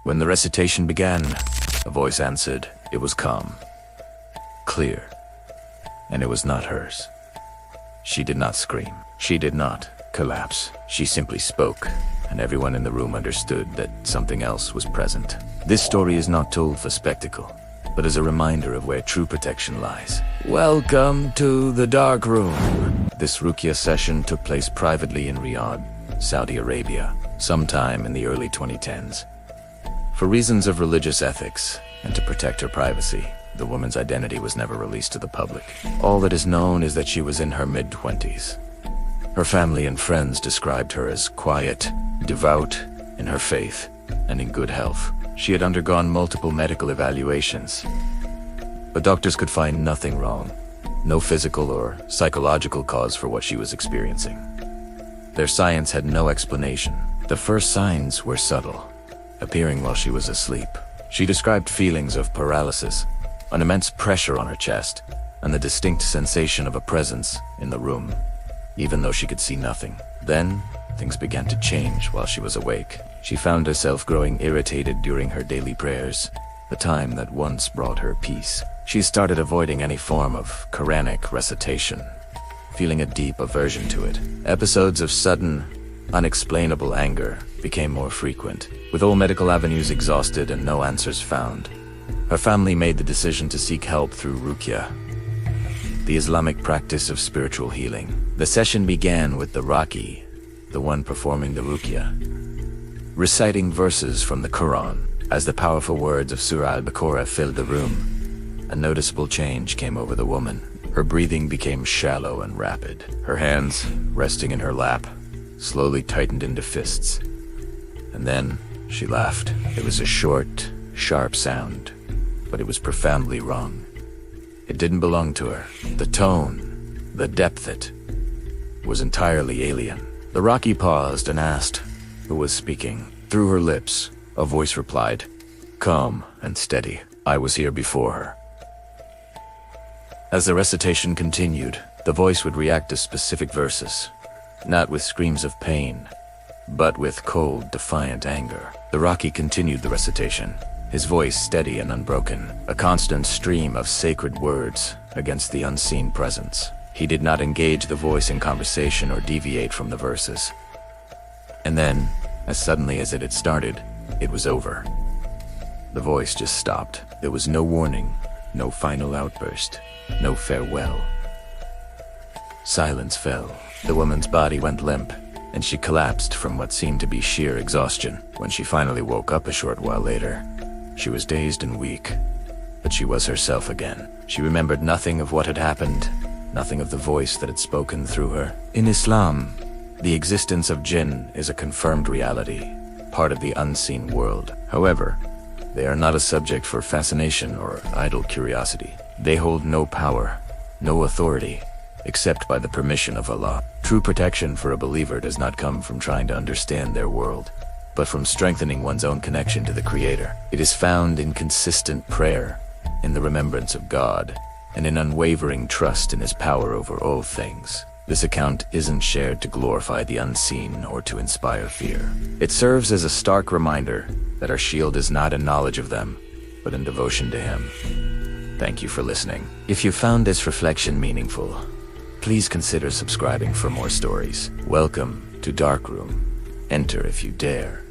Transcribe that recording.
When the recitation began, a voice answered. It was calm, clear, and it was not hers. She did not scream. She did not collapse. She simply spoke, and everyone in the room understood that something else was present. This story is not told for spectacle, but as a reminder of where true protection lies. Welcome to the dark room. This Ruqyah session took place privately in Riyadh, Saudi Arabia, sometime in the early 2010s. For reasons of religious ethics and to protect her privacy, the woman's identity was never released to the public. All that is known is that she was in her mid-20s. Her family and friends described her as quiet, devout in her faith, and in good health. She had undergone multiple medical evaluations, but doctors could find nothing wrong. No physical or psychological cause for what she was experiencing. Their science had no explanation. The first signs were subtle, appearing while she was asleep. She described feelings of paralysis, an immense pressure on her chest, and the distinct sensation of a presence in the room, even though she could see nothing. Then, things began to change while she was awake. She found herself growing irritated during her daily prayers, the time that once brought her peace. She started avoiding any form of Qur'anic recitation, feeling a deep aversion to it. Episodes of sudden, unexplainable anger became more frequent. With all medical avenues exhausted and no answers found, her family made the decision to seek help through Ruqyah, the Islamic practice of spiritual healing. The session began with the Raqi, the one performing the Ruqyah, reciting verses from the Quran. As the powerful words of Surah Al-Baqarah filled the room, a noticeable change came over the woman. Her breathing became shallow and rapid. Her hands, resting in her lap, slowly tightened into fists. And then she laughed. It was a short, sharp sound, but it was profoundly wrong. It didn't belong to her. The tone, the depth it, was entirely alien. The Raqi paused and asked who was speaking. Through her lips, a voice replied, calm and steady. I was here before her. As the recitation continued, the voice would react to specific verses, not with screams of pain, but with cold, defiant anger. The Raqi continued the recitation, his voice steady and unbroken, a constant stream of sacred words against the unseen presence. He did not engage the voice in conversation or deviate from the verses. And then, as suddenly as it had started, it was over. The voice just stopped. There was no warning, no final outburst, no farewell. Silence fell. The woman's body went limp, and she collapsed from what seemed to be sheer exhaustion. When she finally woke up a short while later, she was dazed and weak, but she was herself again. She remembered nothing of what had happened, nothing of the voice that had spoken through her. In Islam, the existence of jinn is a confirmed reality, part of the unseen world. However, they are not a subject for fascination or idle curiosity. They hold no power, no authority, except by the permission of Allah. True protection for a believer does not come from trying to understand their world, but from strengthening one's own connection to the Creator. It is found in consistent prayer, in the remembrance of God, and in unwavering trust in His power over all things. This account isn't shared to glorify the unseen or to inspire fear. It serves as a stark reminder that our shield is not in knowledge of them, but in devotion to Him. Thank you for listening. If you found this reflection meaningful, please consider subscribing for more stories. Welcome to Dark Room. Enter if you dare.